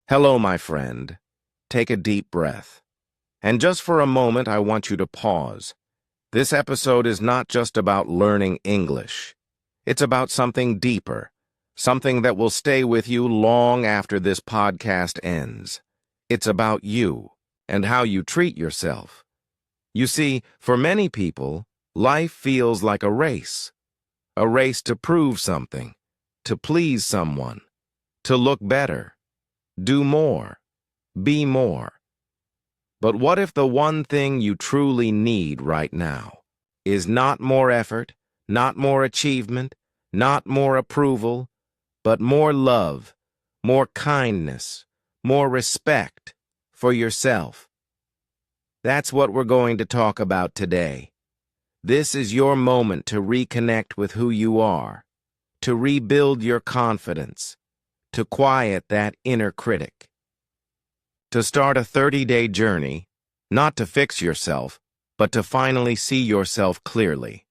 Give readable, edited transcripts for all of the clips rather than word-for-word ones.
Hello, my friend. Take a deep breath. And just for a moment, I want you to pause. This episode is not just about learning English. It's about something deeper, something that will stay with you long after this podcast ends. It's about you and how you treat yourself. You see, for many people, life feels like a race to prove something, to please someone, to look better. Do more. Be more. But what if the one thing you truly need right now is not more effort, not more achievement, not more approval, but more love, more kindness, more respect for yourself? That's what we're going to talk about today. This is your moment to reconnect with who you are, to rebuild your confidence, to quiet that inner critic, to start a 30-day journey, not to fix yourself, but to finally see yourself clearly.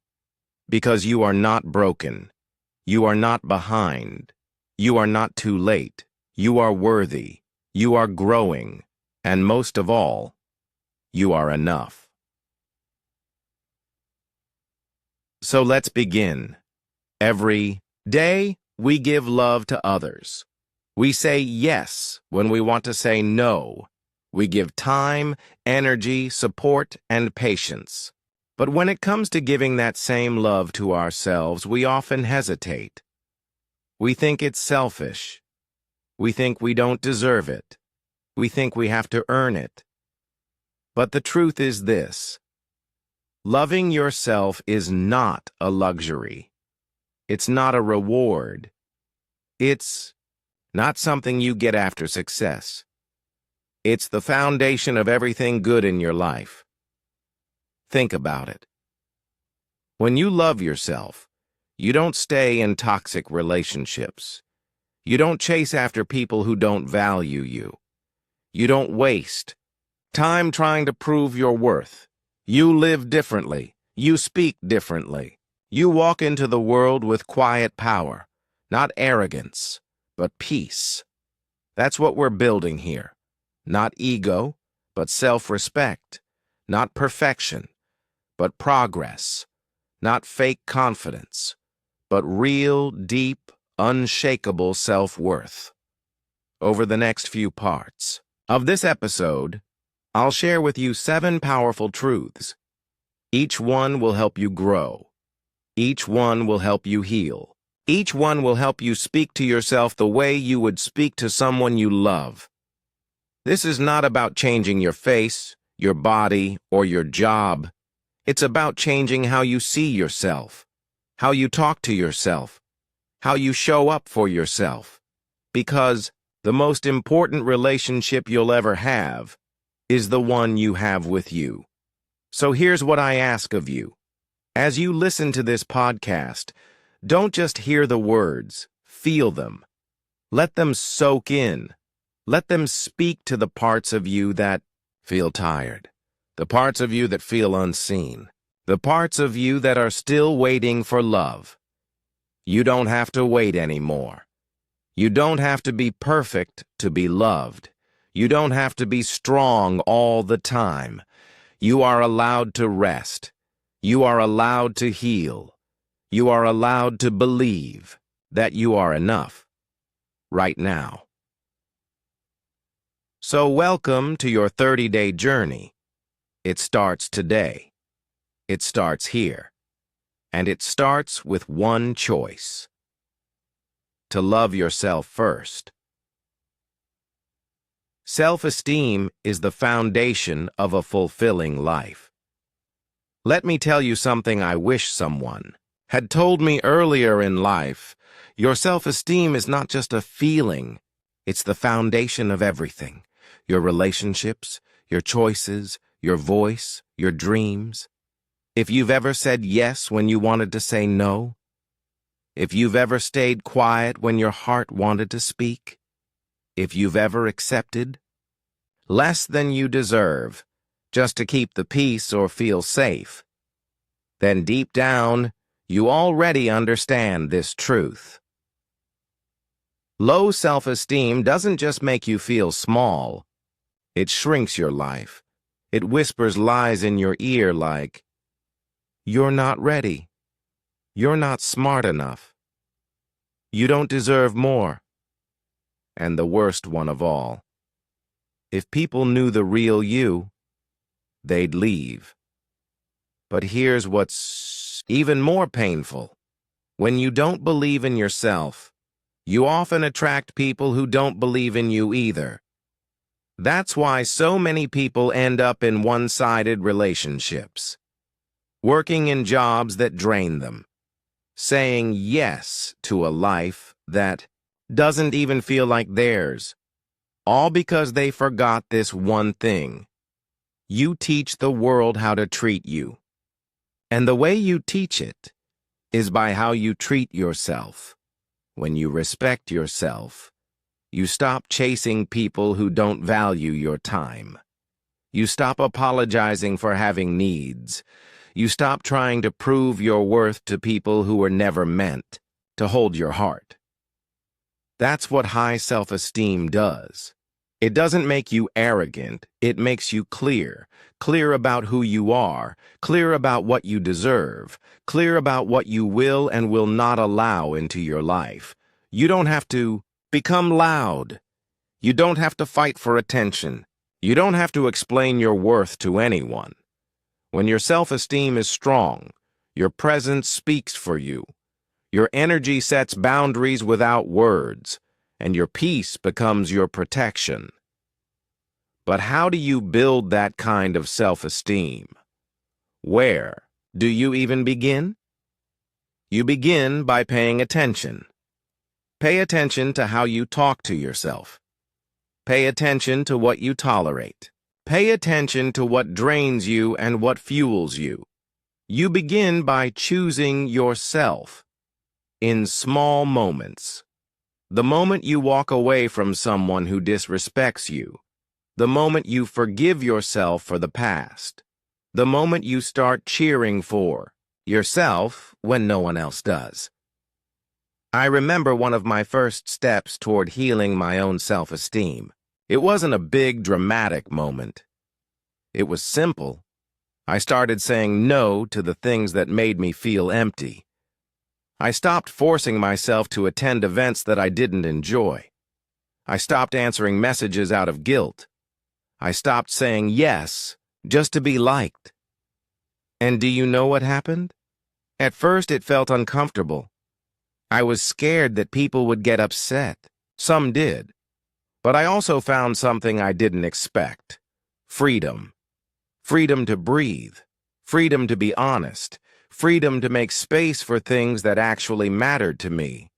Because you are not broken, you are not behind, you are not too late, you are worthy, you are growing, and most of all, you are enough. So let's begin. Every day, we give love to others. We say yes when we want to say no. We give time, energy, support, and patience. But when it comes to giving that same love to ourselves, we often hesitate. We think it's selfish. We think we don't deserve it. We think we have to earn it. But the truth is this: loving yourself is not a luxury. It's not a reward. It's not something you get after success. It's the foundation of everything good in your life. Think about it. When you love yourself, you don't stay in toxic relationships. You don't chase after people who don't value you. You don't waste time trying to prove your worth. You live differently. You speak differently. You walk into the world with quiet power, not arrogance, but peace. That's what we're building here. Not ego, but self-respect. Not perfection, but progress. Not fake confidence, but real, deep, unshakable self-worth. Over the next few parts of this episode, I'll share with you 7 powerful truths. Each one will help you grow. Each one will help you heal. Each one will help you speak to yourself the way you would speak to someone you love. This is not about changing your face, your body, or your job. It's about changing how you see yourself, how you talk to yourself, how you show up for yourself. Because the most important relationship you'll ever have is the one you have with you. So here's what I ask of you. As you listen to this podcast, don't just hear the words, feel them. Let them soak in. Let them speak to the parts of you that feel tired, the parts of you that feel unseen, the parts of you that are still waiting for love. You don't have to wait anymore. You don't have to be perfect to be loved. You don't have to be strong all the time. You are allowed to rest. You are allowed to heal. You are allowed to believe that you are enough right now. So welcome to your 30-day journey. It starts today. It starts here. And it starts with one choice: to love yourself first. Self-esteem is the foundation of a fulfilling life. Let me tell you something I wish someone had told me earlier in life. Your self-esteem is not just a feeling. It's the foundation of everything. Your relationships, your choices, your voice, your dreams. If you've ever said yes when you wanted to say no, if you've ever stayed quiet when your heart wanted to speak, if you've ever accepted less than you deserve just to keep the peace or feel safe, then deep down, you already understand this truth. Low self-esteem doesn't just make you feel small. It shrinks your life. It whispers lies in your ear like, "You're not ready. You're not smart enough. You don't deserve more." And the worst one of all, if people knew the real you, they'd leave. But here's what's even more painful. When you don't believe in yourself, you often attract people who don't believe in you either. That's why so many people end up in one-sided relationships, working in jobs that drain them, saying yes to a life that doesn't even feel like theirs, all because they forgot this one thing. You teach the world how to treat you. And the way you teach it is by how you treat yourself. When you respect yourself, you stop chasing people who don't value your time. You stop apologizing for having needs. You stop trying to prove your worth to people who were never meant to hold your heart. That's what high self-esteem does. It doesn't make you arrogant, it makes you clear. Clear about who you are, clear about what you deserve, clear about what you will and will not allow into your life. You don't have to become loud. You don't have to fight for attention. You don't have to explain your worth to anyone. When your self-esteem is strong, your presence speaks for you. Your energy sets boundaries without words, and your peace becomes your protection. But how do you build that kind of self-esteem? Where do you even begin? You begin by paying attention. Pay attention to how you talk to yourself. Pay attention to what you tolerate. Pay attention to what drains you and what fuels you. You begin by choosing yourself in small moments. The moment you walk away from someone who disrespects you, the moment you forgive yourself for the past, the moment you start cheering for yourself when no one else does. I remember one of my first steps toward healing my own self-esteem. It wasn't a big, dramatic moment. It was simple. I started saying no to the things that made me feel empty. I stopped forcing myself to attend events that I didn't enjoy. I stopped answering messages out of guilt. I stopped saying yes just to be liked. And do you know what happened? At first, it felt uncomfortable. I was scared that people would get upset. Some did. But I also found something I didn't expect. Freedom. Freedom to breathe. Freedom to be honest. Freedom to make space for things that actually mattered to me.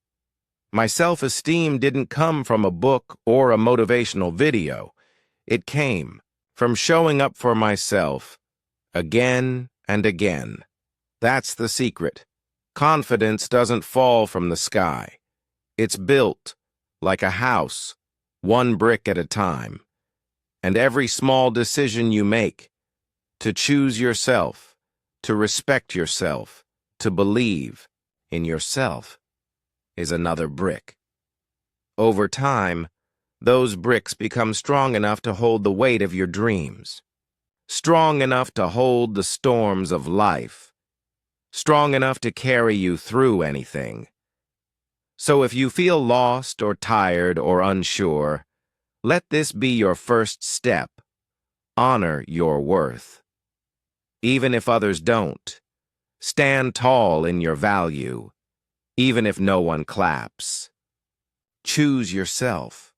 My self-esteem didn't come from a book or a motivational video. It came from showing up for myself again and again. That's the secret. Confidence doesn't fall from the sky. It's built like a house, one brick at a time. And every small decision you make, to choose yourself, to respect yourself, to believe in yourself, is another brick. Over time, those bricks become strong enough to hold the weight of your dreams, strong enough to hold the storms of life, strong enough to carry you through anything. So if you feel lost or tired or unsure, let this be your first step. Honor your worth. Even if others don't, stand tall in your value, even if no one claps. Choose yourself.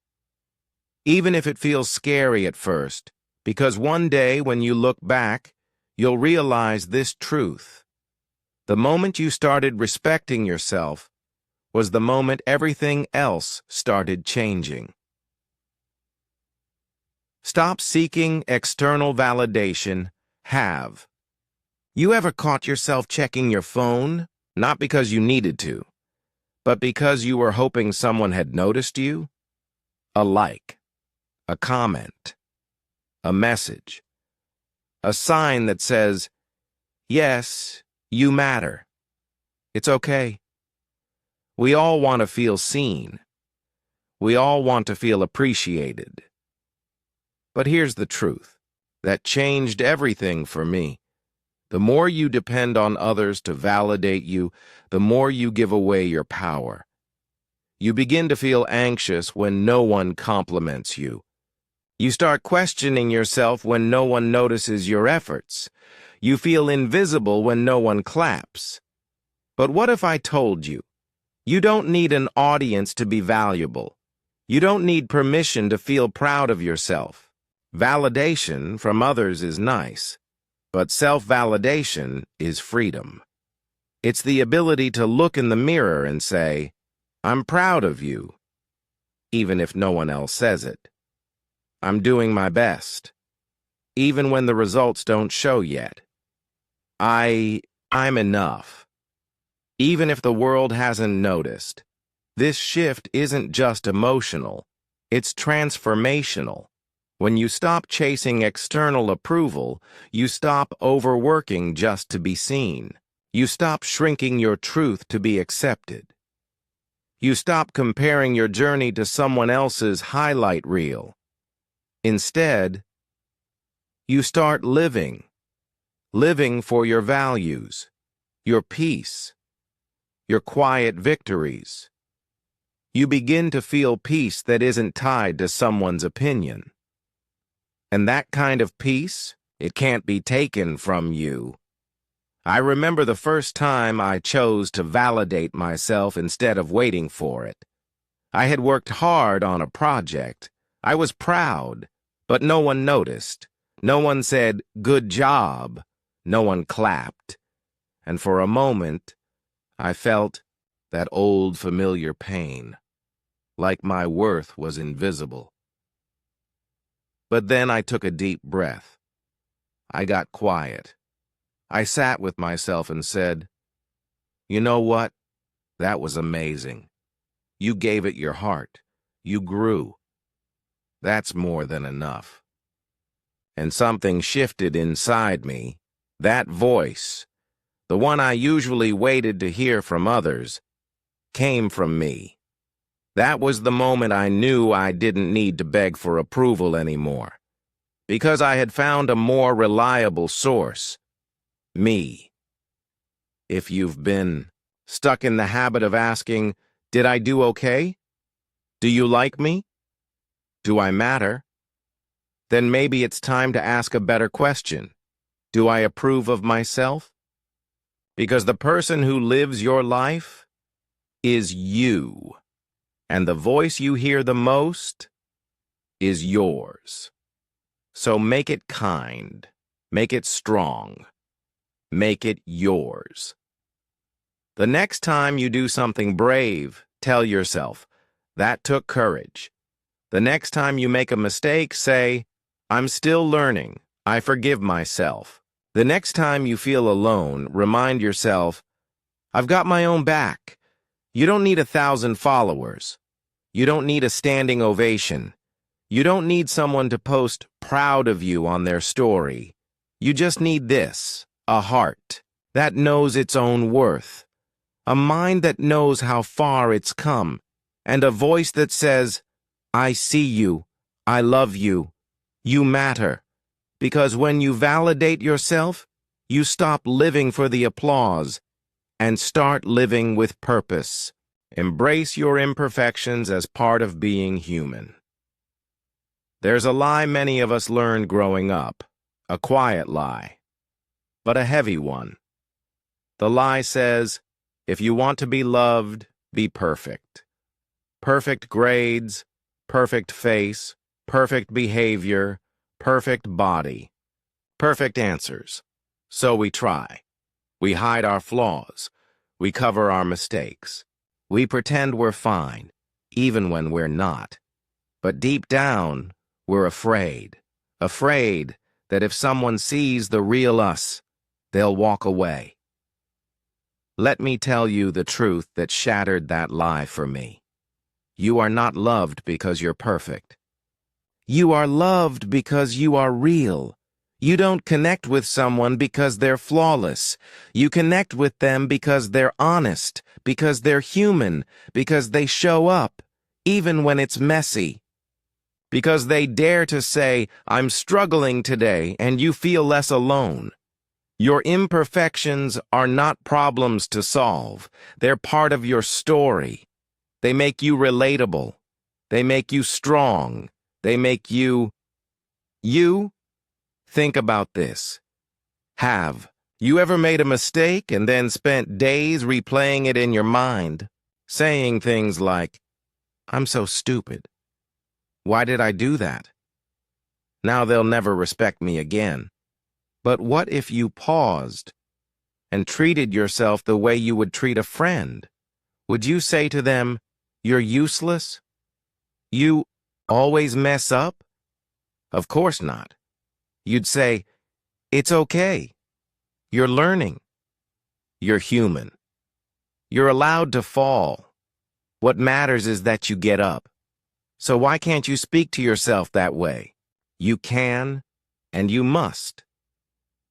Even if it feels scary at first, because one day when you look back, you'll realize this truth. The moment you started respecting yourself was the moment everything else started changing. Stop seeking external validation. Have. You ever caught yourself checking your phone, not because you needed to, but because you were hoping someone had noticed you? A like, a comment, a message, a sign that says, yes, you matter. It's okay. We all want to feel seen. We all want to feel appreciated. But here's the truth. That changed everything for me. The more you depend on others to validate you, the more you give away your power. You begin to feel anxious when no one compliments you. You start questioning yourself when no one notices your efforts. You feel invisible when no one claps. But what if I told you, you don't need an audience to be valuable. You don't need permission to feel proud of yourself. Validation from others is nice, but self-validation is freedom. It's the ability to look in the mirror and say, I'm proud of you, even if no one else says it. I'm doing my best, even when the results don't show yet. I'm enough, even if the world hasn't noticed. This shift isn't just emotional, it's transformational. When you stop chasing external approval, you stop overworking just to be seen. You stop shrinking your truth to be accepted. You stop comparing your journey to someone else's highlight reel. Instead, you start living for your values, your peace, your quiet victories. You begin to feel peace that isn't tied to someone's opinion. And that kind of peace, it can't be taken from you. I remember the first time I chose to validate myself instead of waiting for it. I had worked hard on a project. I was proud, but no one noticed. No one said, "Good job." No one clapped. And for a moment, I felt that old familiar pain, like my worth was invisible. But then I took a deep breath. I got quiet. I sat with myself and said, you know what? That was amazing. You gave it your heart. You grew. That's more than enough. And something shifted inside me. That voice, the one I usually waited to hear from others, came from me. That was the moment I knew I didn't need to beg for approval anymore, because I had found a more reliable source, me. If you've been stuck in the habit of asking, did I do okay? Do you like me? Do I matter? Then maybe it's time to ask a better question. Do I approve of myself? Because the person who lives your life is you. And the voice you hear the most is yours. So make it kind, make it strong, make it yours. The next time you do something brave, tell yourself, that took courage. The next time you make a mistake, say, I'm still learning, I forgive myself. The next time you feel alone, remind yourself, I've got my own back. You don't need 1,000 followers. You don't need a standing ovation. You don't need someone to post proud of you on their story. You just need this, a heart that knows its own worth, a mind that knows how far it's come, and a voice that says, I see you, I love you, you matter. Because when you validate yourself, you stop living for the applause and start living with purpose. Embrace your imperfections as part of being human. There's a lie many of us learned growing up, a quiet lie, but a heavy one. The lie says, if you want to be loved, be perfect. Perfect grades, perfect face, perfect behavior, perfect body, perfect answers. So we try. We hide our flaws. We cover our mistakes. We pretend we're fine, even when we're not. But deep down, we're afraid that if someone sees the real us, they'll walk away. Let me tell you the truth that shattered that lie for me. You are not loved because you're perfect. You are loved because you are real. You don't connect with someone because they're flawless. You connect with them because they're honest, because they're human, because they show up, even when it's messy. Because they dare to say, I'm struggling today, and you feel less alone. Your imperfections are not problems to solve. They're part of your story. They make you relatable. They make you strong. They make you. You? Think about this. Have you ever made a mistake and then spent days replaying it in your mind, saying things like, I'm so stupid. Why did I do that? Now they'll never respect me again. But what if you paused and treated yourself the way you would treat a friend? Would you say to them, you're useless? You always mess up? Of course not. You'd say, it's okay. You're learning. You're human. You're allowed to fall. What matters is that you get up. So why can't you speak to yourself that way? You can, and you must.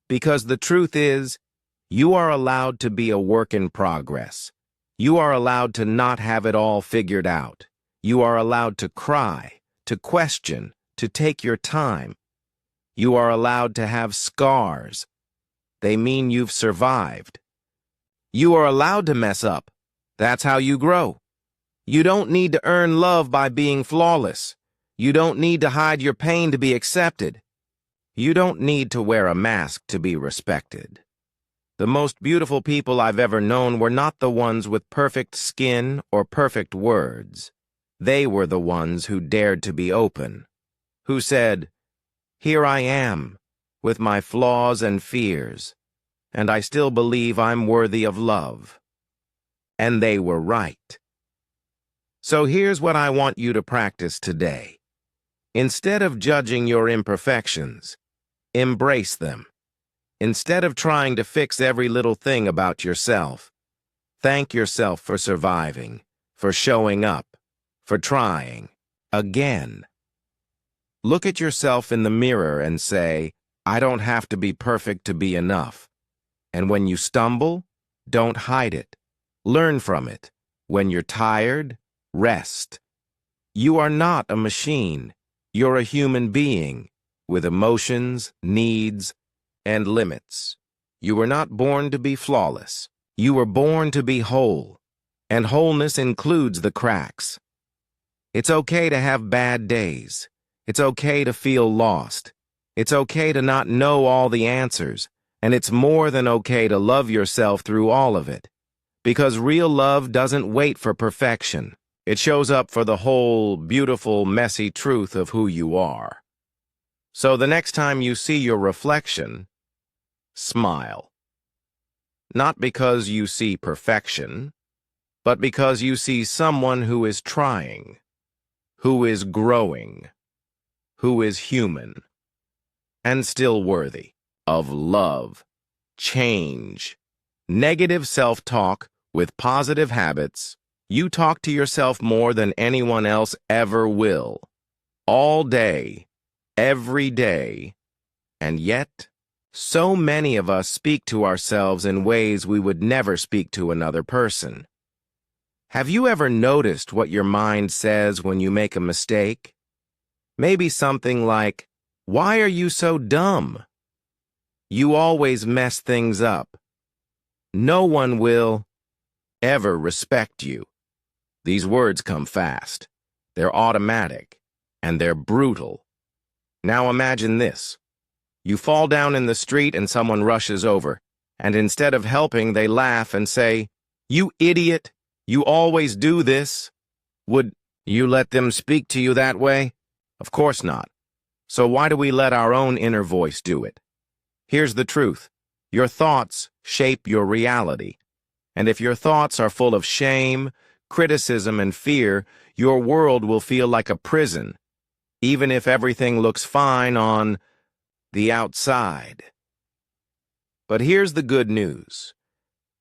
Because the truth is, you are allowed to be a work in progress. You are allowed to not have it all figured out. You are allowed to cry, to question, to take your time. You are allowed to have scars. They mean you've survived. You are allowed to mess up. That's how you grow. You don't need to earn love by being flawless. You don't need to hide your pain to be accepted. You don't need to wear a mask to be respected. The most beautiful people I've ever known were not the ones with perfect skin or perfect words. They were the ones who dared to be open, who said, here I am, with my flaws and fears, and I still believe I'm worthy of love. And they were right. So here's what I want you to practice today. Instead of judging your imperfections, embrace them. Instead of trying to fix every little thing about yourself, thank yourself for surviving, for showing up, for trying again. Look at yourself in the mirror and say, I don't have to be perfect to be enough. And when you stumble, don't hide it. Learn from it. When you're tired, rest. You are not a machine. You're a human being with emotions, needs, and limits. You were not born to be flawless. You were born to be whole, and wholeness includes the cracks. It's okay to have bad days. It's okay to feel lost. It's okay to not know all the answers, and it's more than okay to love yourself through all of it. Because real love doesn't wait for perfection. It shows up for the whole, beautiful, messy truth of who you are. So the next time you see your reflection, smile. Not because you see perfection, but because you see someone who is trying, who is growing, who is human, and still worthy of love, change, negative self-talk with positive habits. You talk to yourself more than anyone else ever will, all day, every day, and yet, so many of us speak to ourselves in ways we would never speak to another person. Have you ever noticed what your mind says when you make a mistake? Maybe something like, why are you so dumb? You always mess things up. No one will ever respect you. These words come fast. They're automatic, and they're brutal. Now imagine this. You fall down in the street and someone rushes over, and instead of helping, they laugh and say, you idiot, you always do this. Would you let them speak to you that way? Of course not. So why do we let our own inner voice do it? Here's the truth. Your thoughts shape your reality. And if your thoughts are full of shame, criticism, and fear, your world will feel like a prison, even if everything looks fine on the outside. But here's the good news.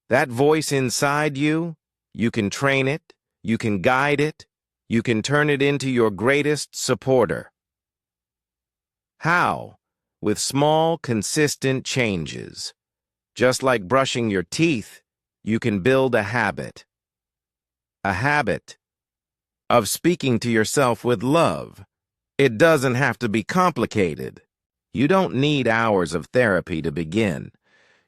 That voice inside you, you can train it, you can guide it, you can turn it into your greatest supporter. How? With small, consistent changes. Just like brushing your teeth, you can build a habit. A habit of speaking to yourself with love. It doesn't have to be complicated. You don't need hours of therapy to begin.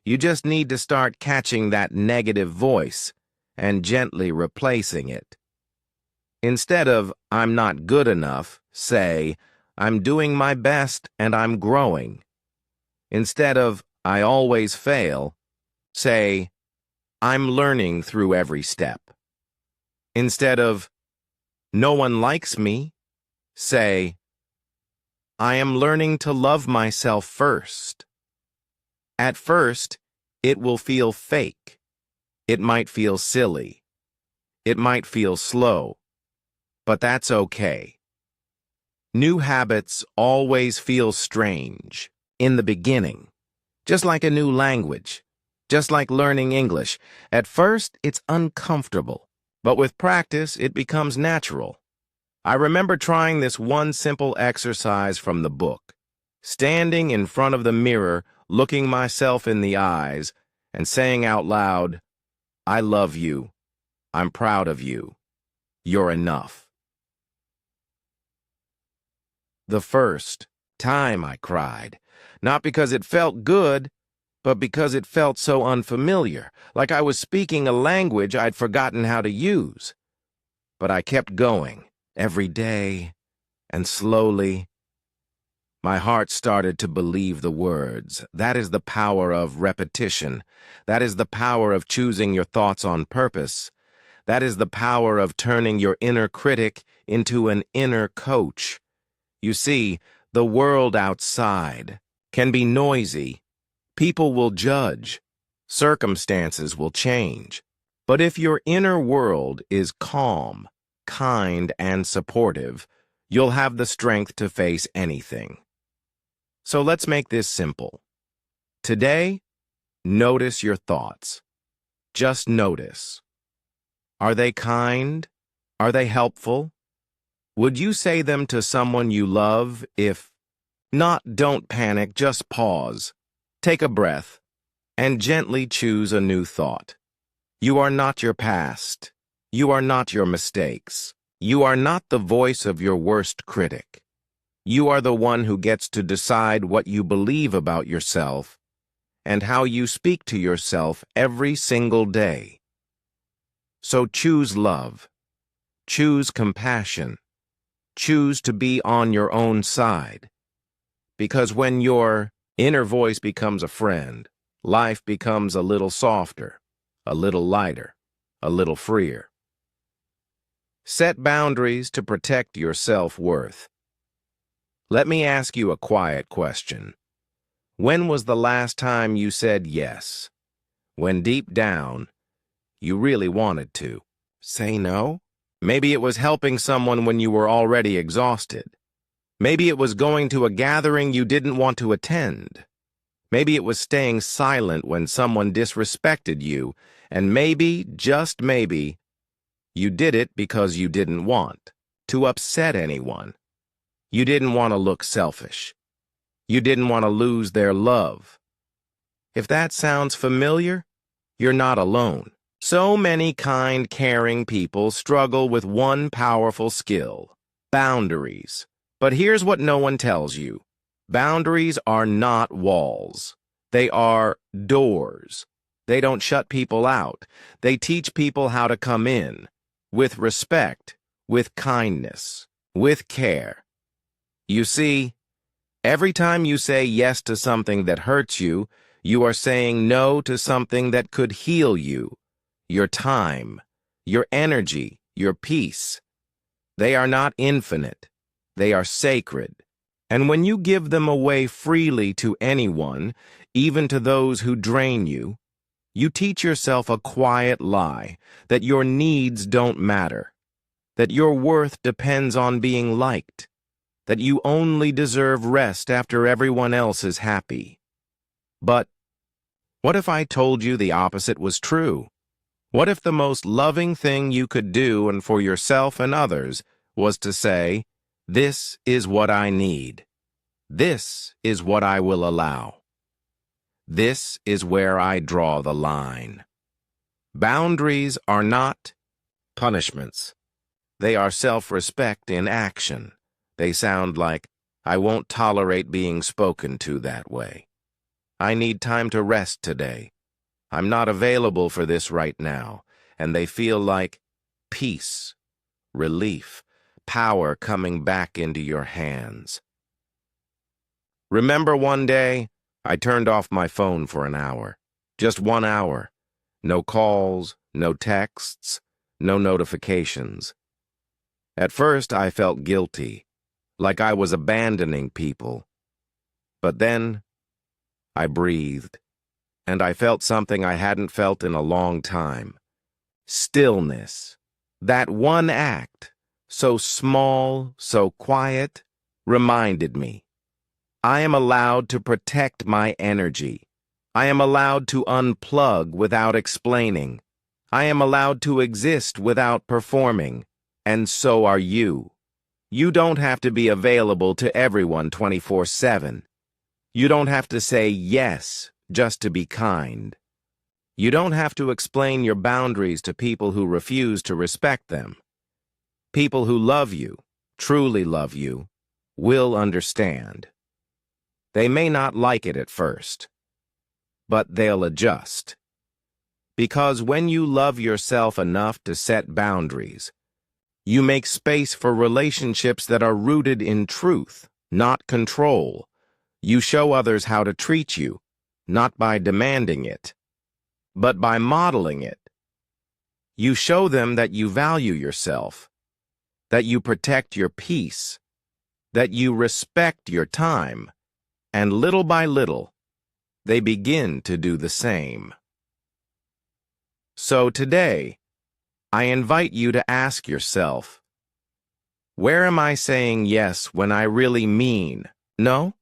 You just need to start catching that negative voice and gently replacing it. Instead of, "I'm not good enough," say, "I'm doing my best and I'm growing." Instead of, "I always fail," say, "I'm learning through every step." Instead of, "No one likes me," say, "I am learning to love myself first." At first, it will feel fake. It might feel silly. It might feel slow. But that's okay. New habits always feel strange in the beginning, just like a new language, just like learning English. At first, it's uncomfortable, but with practice, it becomes natural. I remember trying this one simple exercise from the book, standing in front of the mirror, looking myself in the eyes, and saying out loud, "I love you. I'm proud of you. You're enough." The first time I cried, not because it felt good, but because it felt so unfamiliar, like I was speaking a language I'd forgotten how to use. But I kept going, every day, and slowly, my heart started to believe the words. That is the power of repetition. That is the power of choosing your thoughts on purpose. That is the power of turning your inner critic into an inner coach. You see, the world outside can be noisy. People will judge. Circumstances will change. But if your inner world is calm, kind, and supportive, you'll have the strength to face anything. So let's make this simple. Today, notice your thoughts. Just notice. Are they kind? Are they helpful? Would you say them to someone you love? If not, don't panic, just pause. Take a breath and gently choose a new thought. You are not your past. You are not your mistakes. You are not the voice of your worst critic. You are the one who gets to decide what you believe about yourself and how you speak to yourself every single day. So choose love. Choose compassion. Choose to be on your own side. Because when your inner voice becomes a friend, life becomes a little softer, a little lighter, a little freer. Set boundaries to protect your self-worth. Let me ask you a quiet question. When was the last time you said yes, when deep down you really wanted to? Say no? Maybe it was helping someone when you were already exhausted. Maybe it was going to a gathering you didn't want to attend. Maybe it was staying silent when someone disrespected you, and maybe, just maybe, you did it because you didn't want to upset anyone. You didn't want to look selfish. You didn't want to lose their love. If that sounds familiar, you're not alone. So many kind, caring people struggle with one powerful skill: boundaries. But here's what no one tells you. Boundaries are not walls. They are doors. They don't shut people out. They teach people how to come in, with respect, with kindness, with care. You see, every time you say yes to something that hurts you, you are saying no to something that could heal you. Your time, your energy, your peace. They are not infinite. They are sacred. And when you give them away freely to anyone, even to those who drain you, you teach yourself a quiet lie that your needs don't matter, that your worth depends on being liked, that you only deserve rest after everyone else is happy. But what if I told you the opposite was true? What if the most loving thing you could do and for yourself and others was to say, "This is what I need. This is what I will allow. This is where I draw the line." Boundaries are not punishments. They are self-respect in action. They sound like, I won't tolerate being spoken to that way. I need time to rest today. I'm not available for this right now. And they feel like peace, relief, power coming back into your hands. Remember one day, I turned off my phone for an hour. Just 1 hour. No calls, no texts, no notifications. At first, I felt guilty, like I was abandoning people. But then, I breathed, and I felt something I hadn't felt in a long time. Stillness. That one act, so small, so quiet, reminded me. I am allowed to protect my energy. I am allowed to unplug without explaining. I am allowed to exist without performing. And so are you. You don't have to be available to everyone 24/7. You don't have to say yes just to be kind. You don't have to explain your boundaries to people who refuse to respect them. People who love you, truly love you, will understand. They may not like it at first, but they'll adjust. Because when you love yourself enough to set boundaries, you make space for relationships that are rooted in truth, not control. You show others how to treat you, not by demanding it, but by modeling it. You show them that you value yourself, that you protect your peace, that you respect your time, and little by little, they begin to do the same. So today, I invite you to ask yourself, where am I saying yes when I really mean no?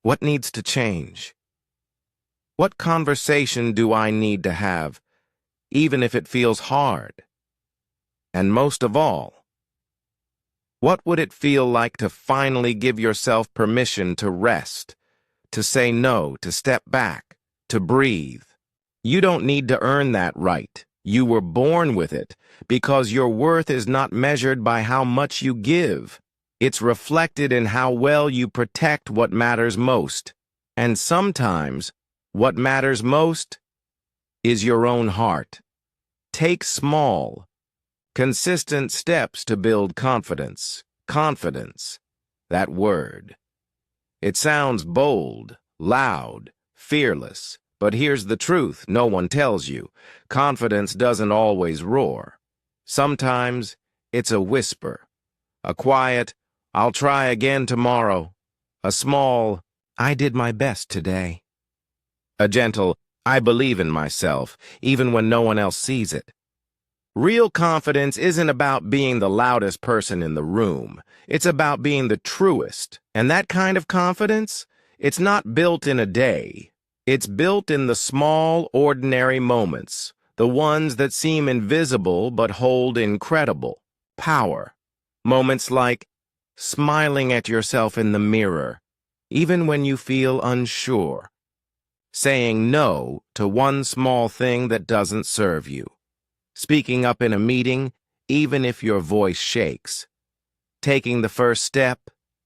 What needs to change? What conversation do I need to have, even if it feels hard? And most of all, what would it feel like to finally give yourself permission to rest, to say no, to step back, to breathe? You don't need to earn that right. You were born with it, because your worth is not measured by how much you give. It's reflected in how well you protect what matters most. And sometimes, what matters most is your own heart. Take small, consistent steps to build confidence. Confidence, that word. It sounds bold, loud, fearless, but here's the truth no one tells you. Confidence doesn't always roar. Sometimes it's a whisper, a quiet, I'll try again tomorrow, a small, I did my best today, a gentle, I believe in myself, even when no one else sees it. Real confidence isn't about being the loudest person in the room. It's about being the truest. And that kind of confidence, it's not built in a day. It's built in the small, ordinary moments, the ones that seem invisible but hold incredible power. Moments like smiling at yourself in the mirror, even when you feel unsure. Saying no to one small thing that doesn't serve you. Speaking up in a meeting, even if your voice shakes. Taking the first step,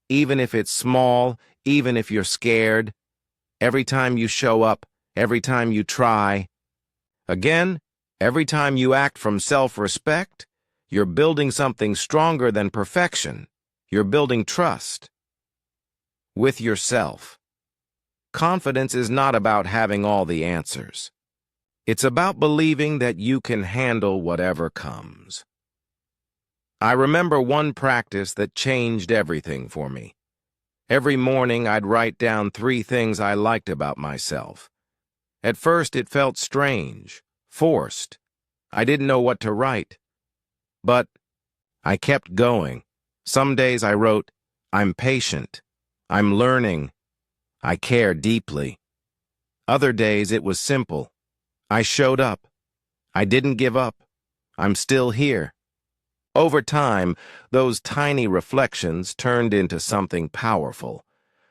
even if it's small, even if you're scared. Every time you show up, every time you try. Again, every time you act from self-respect, you're building something stronger than perfection. You're building trust with yourself. Confidence is not about having all the answers. It's about believing that you can handle whatever comes. I remember one practice that changed everything for me. Every morning I'd write down 3 things I liked about myself. At first it felt strange, forced. I didn't know what to write. But I kept going. Some days I wrote, I'm patient, I'm learning, I care deeply. Other days it was simple. I showed up. I didn't give up. I'm still here. Over time, those tiny reflections turned into something powerful.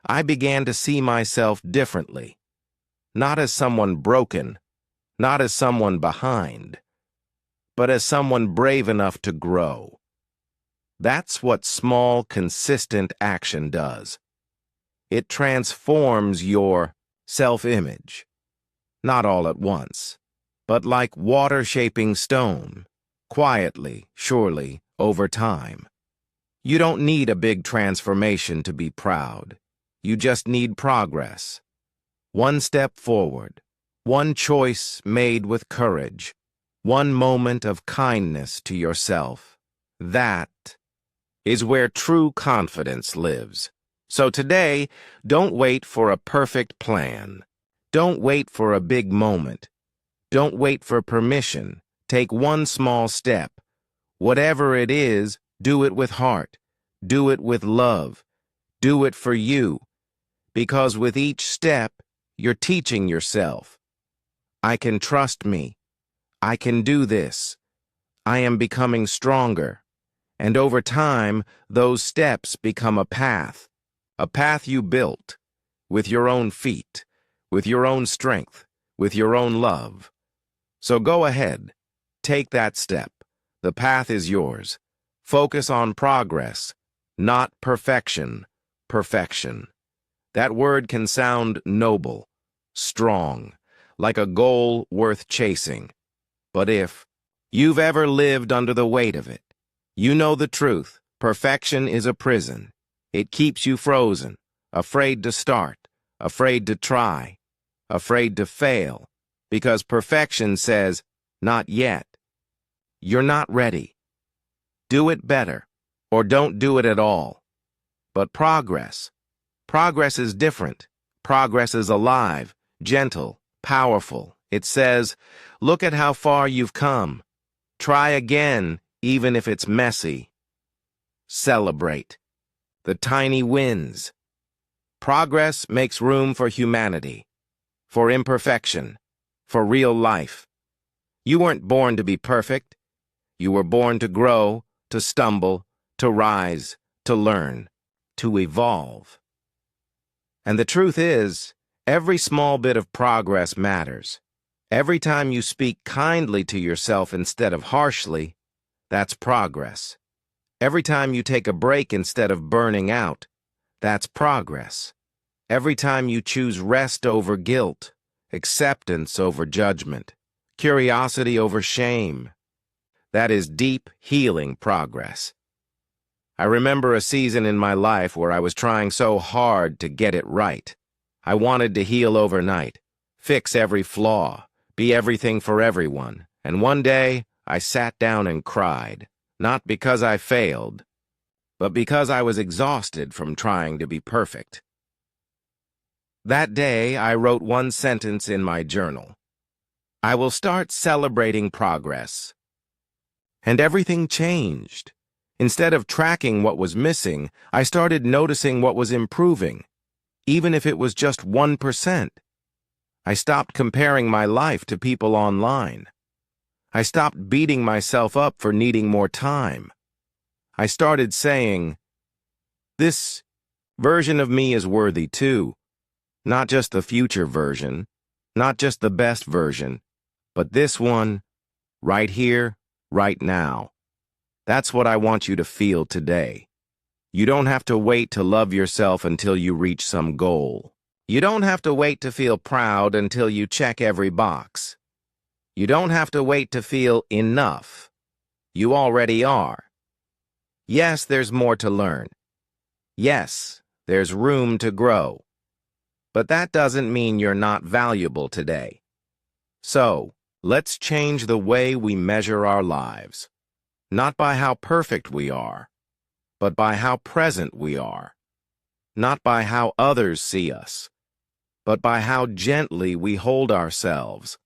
I began to see myself differently. Not as someone broken, not as someone behind, but as someone brave enough to grow. That's what small, consistent action does. It transforms your self-image, not all at once, but like water shaping stone, quietly, surely, over time. You don't need a big transformation to be proud. You just need progress. One step forward, one choice made with courage, one moment of kindness to yourself. That is where true confidence lives. So today, don't wait for a perfect plan. Don't wait for a big moment. Don't wait for permission. Take one small step. Whatever it is, do it with heart. Do it with love. Do it for you. Because with each step, you're teaching yourself. I can trust me. I can do this. I am becoming stronger. And over time, those steps become a path you built, with your own feet, with your own strength, with your own love. So go ahead, take that step. The path is yours. Focus on progress, not perfection. Perfection. That word can sound noble, strong, like a goal worth chasing. But if you've ever lived under the weight of it, you know the truth. Perfection is a prison. It keeps you frozen, afraid to start, afraid to try, afraid to fail, because perfection says, not yet. You're not ready. Do it better, or don't do it at all. But progress is different. Progress is alive, gentle, powerful. It says, look at how far you've come. Try again, even if it's messy. Celebrate the tiny wins. Progress makes room for humanity, for imperfection, for real life. You weren't born to be perfect. You were born to grow, to stumble, to rise, to learn, to evolve. And the truth is, every small bit of progress matters. Every time you speak kindly to yourself instead of harshly, that's progress. Every time you take a break instead of burning out, that's progress. Every time you choose rest over guilt, acceptance over judgment, curiosity over shame, that is deep, healing progress. I remember a season in my life where I was trying so hard to get it right. I wanted to heal overnight, fix every flaw, be everything for everyone, and one day I sat down and cried. Not because I failed, but because I was exhausted from trying to be perfect. That day, I wrote one sentence in my journal. I will start celebrating progress. And everything changed. Instead of tracking what was missing, I started noticing what was improving, even if it was just 1%. I stopped comparing my life to people online. I stopped beating myself up for needing more time. I started saying, this version of me is worthy too. Not just the future version, not just the best version, but this one, right here, right now. That's what I want you to feel today. You don't have to wait to love yourself until you reach some goal. You don't have to wait to feel proud until you check every box. You don't have to wait to feel enough. You already are. Yes, there's more to learn. Yes, there's room to grow. But that doesn't mean you're not valuable today. So, let's change the way we measure our lives. Not by how perfect we are, but by how present we are. Not by how others see us, but by how gently we hold ourselves.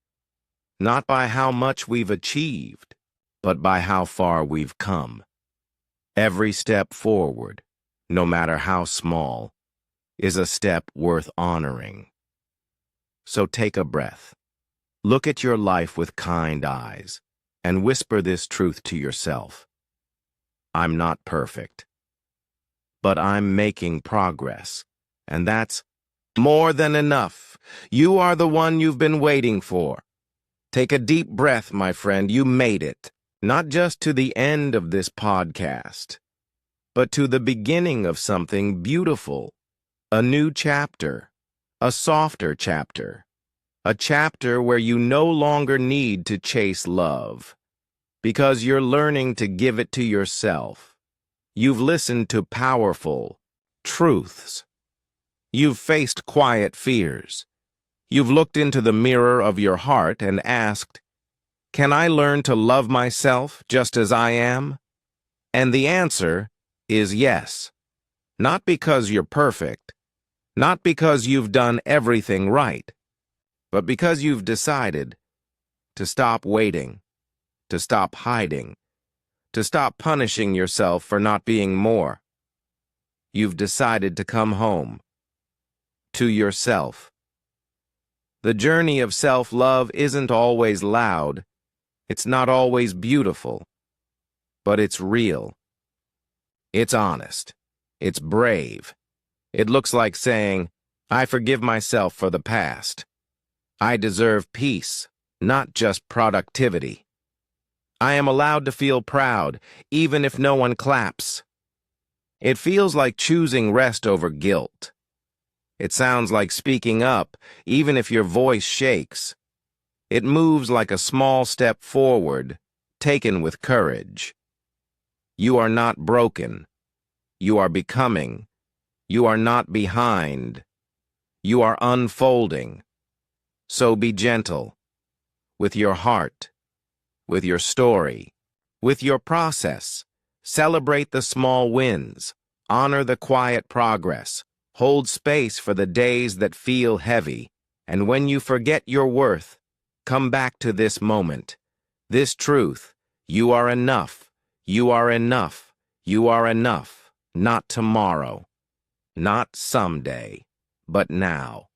Not by how much we've achieved, but by how far we've come. Every step forward, no matter how small, is a step worth honoring. So take a breath. Look at your life with kind eyes, and whisper this truth to yourself. I'm not perfect, but I'm making progress, and that's more than enough. You are the one you've been waiting for. Take a deep breath, my friend. You made it. not just to the end of this podcast, but to the beginning of something beautiful, a new chapter, a softer chapter, a chapter where you no longer need to chase love, because you're learning to give it to yourself. You've listened to powerful truths. You've faced quiet fears. You've looked into the mirror of your heart and asked, can I learn to love myself just as I am? And the answer is yes. Not because you're perfect, not because you've done everything right, but because you've decided to stop waiting, to stop hiding, to stop punishing yourself for not being more. You've decided to come home, to yourself. The journey of self-love isn't always loud. It's not always beautiful, but it's real. It's honest. It's brave. It looks like saying, I forgive myself for the past. I deserve peace, not just productivity. I am allowed to feel proud, even if no one claps. It feels like choosing rest over guilt. It sounds like speaking up, even if your voice shakes. It moves like a small step forward, taken with courage. You are not broken. You are becoming. You are not behind. You are unfolding. So be gentle with your heart, with your story, with your process. Celebrate the small wins. Honor the quiet progress. Hold space for the days that feel heavy. And when you forget your worth, come back to this moment, this truth. You are enough. You are enough. You are enough. Not tomorrow. Not someday. But now.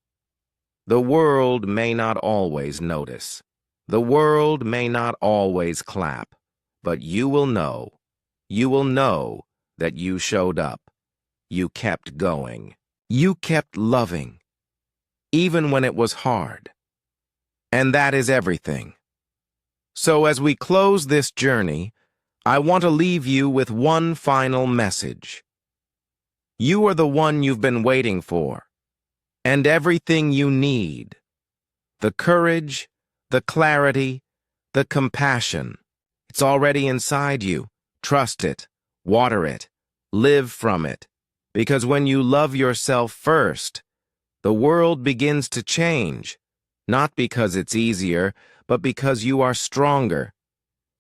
The world may not always notice. The world may not always clap. But you will know. You will know that you showed up. You kept going. You kept loving. Even when it was hard. And that is everything. So as we close this journey, I want to leave you with one final message. You are the one you've been waiting for, and everything you need. The courage, the clarity, the compassion. It's already inside you. Trust it, water it, live from it. Because when you love yourself first, the world begins to change. Not because it's easier, but because you are stronger.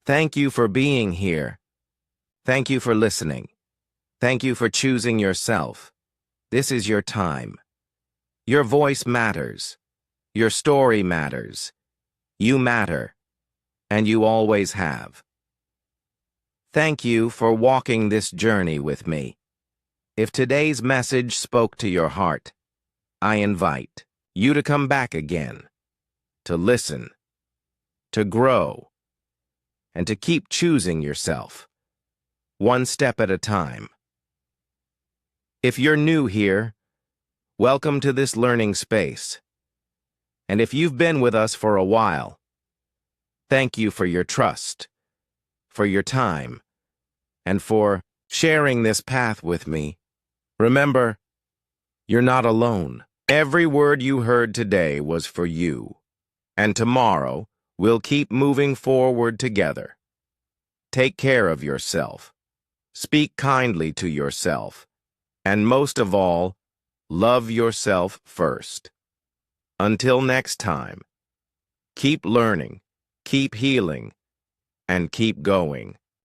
Thank you for being here. Thank you for listening. Thank you for choosing yourself. This is your time. Your voice matters. Your story matters. You matter. And you always have. Thank you for walking this journey with me. If today's message spoke to your heart, I invite you to come back again. To listen, to grow, and to keep choosing yourself, one step at a time. If you're new here, welcome to this learning space. And if you've been with us for a while, thank you for your trust, for your time, and for sharing this path with me. Remember, you're not alone. Every word you heard today was for you. And tomorrow, we'll keep moving forward together. Take care of yourself. Speak kindly to yourself. And most of all, love yourself first. Until next time, keep learning, keep healing, and keep going.